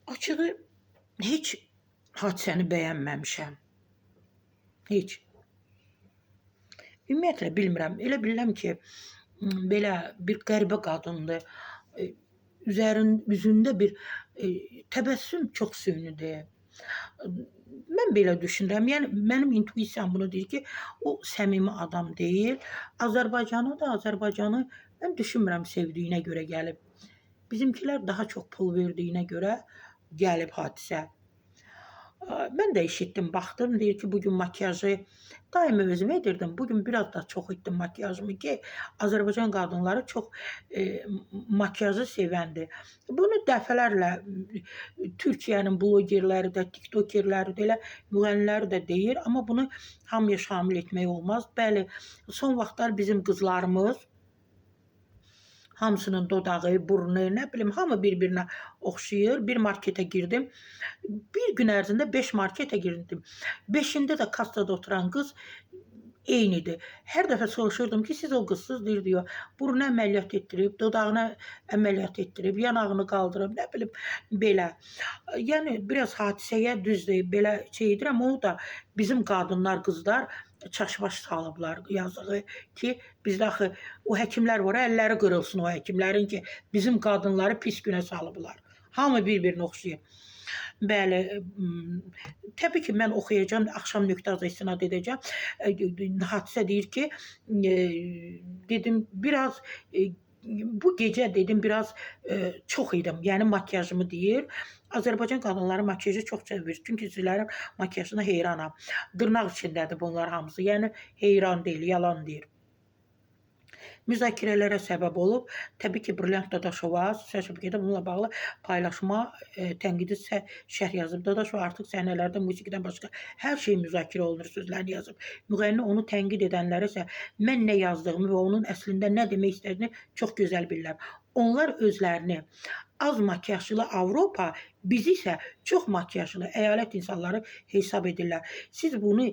Açığı heç hadisəni bəyənməmişəm. Heç. Ümumiyyətlə bilmirəm. Elə bilirəm ki, belə bir qəribə qadındır. Üzündə bir təbəssüm çox sünidir. Mən belə düşünürəm. Yəni mənim intuisiyam bunu deyir ki, o səmimi adam deyil. Azərbaycanı mən düşünmürəm sevdiyinə görə gəlib. Bizimkilər daha çox pul verdiyinə görə gəlib hadisə. Mən də eşitdim, baxdım, deyir ki, bugün makiyajı daima özüm edirdim. Bugün biraz da çox etdim makiyajımı ki, Azərbaycan qadınları çox makiyajı sevəndir. Bunu dəfələrlə Türkiyənin blogerləri də, tiktokerləri də, elə müğənniləri də deyir. Amma bunu hamıya şamil etmək olmaz. Bəli, son vaxtlar bizim qızlarımız hamısının dodağı, burnu, nə bilim, hamı bir-birinə oxşayır. Bir marketə girdim. Bir gün ərzində 5 marketə girdim. 5-ində də kassada oturan qız eynidir. Hər dəfə soruşurdum ki, siz o qızsız, deyir, burnu əməliyyat etdirib, dodağına əməliyyat etdirib, yanağını qaldırıb, nə bilim, belə. Yəni, biraz hadisəyə düzdür, belə şey edirəm, o da bizim qadınlar, qızlar çaşbaş salıblar, yazığı ki, bizdə axı o həkimlər var, əlləri qırılsın o həkimlərin ki, bizim qadınları pis günə salıblar. Hamı bir-birini oxşayır. Bəli, təbii ki, mən oxuyacağım, axşam nöqtə istinad edəcəm. Hadisə deyir ki, dedim, biraz bu gecə dedim, biraz çox idim, yəni makiyajımı deyir. Azərbaycan qadınları makiyajı çox sevir. Çünki sizlərin makiyajına heyranam. Dırnaq içindədir bunlar hamısı. Yəni, heyran deyil, yalan deyir. Müzakirələrə səbəb olub. Təbii ki, Brilliant Dadaşova sosial şəbəkədə bununla bağlı paylaşma, tənqidi şərh yazıb. Dadaşova artıq səhnələrdə musiqidən başqa hər şey müzakirə olunur sözlərini yazıb. Müğənni onu tənqid edənlərə isə mən nə yazdığımı və onun əslində nə demək istədiyini çox gözəl bilirlər. Onlar özlərini az makiyajlı Avropa, bizi isə çox makiyajlı əyalət insanları hesab edirlər. Siz bunu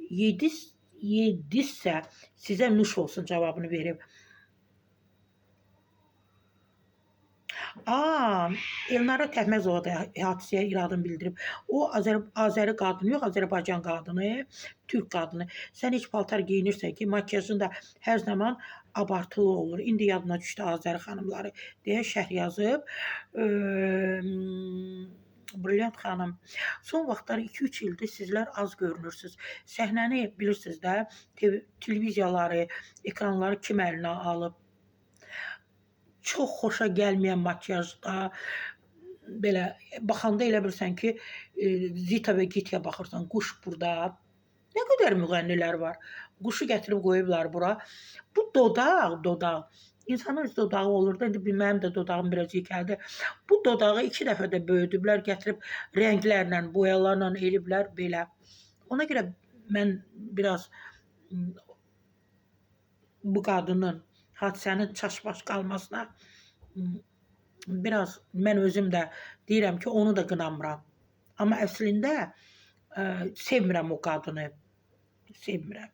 yedizsə sizə nuş olsun cavabını verib. Elnara Təhməzova da hadisəyə iradını bildirib. O, Azəri qadını yox, Azərbaycan qadını, Türk qadını. Sən heç paltar geyinirsən ki, makiyajın da hər zaman abartılı olur. İndi yadına düşdü Azəri xanımları deyə şərh yazıb. Brilliant xanım, son vaxtlar 2-3 ildir sizlər az görünürsünüz. Səhnəni bilirsiniz də, televiziyaları, ekranları kim əlinə alıb. Çox xoşa gəlməyən makiyajda, belə baxanda elə bilirsən ki, Zita və Gitya baxırsan, quş burada. Nə qədər müğənnilər var. Quşu gətirib qoyublar bura. Bu dodaq. İnsanın öz dodağı olur da, indi mənim də dodağım biraz yekəldir. Bu dodağı 2 dəfə də böyüdüblər, gətirib rənglərlə, boyalarla eliblər belə. Ona görə mən biraz bu qadının hadisənin çaşbaş qalmasına biraz mən özüm də deyirəm ki, onu da qınamıram. Amma əslində sevmirəm o qadını. Sevmirəm.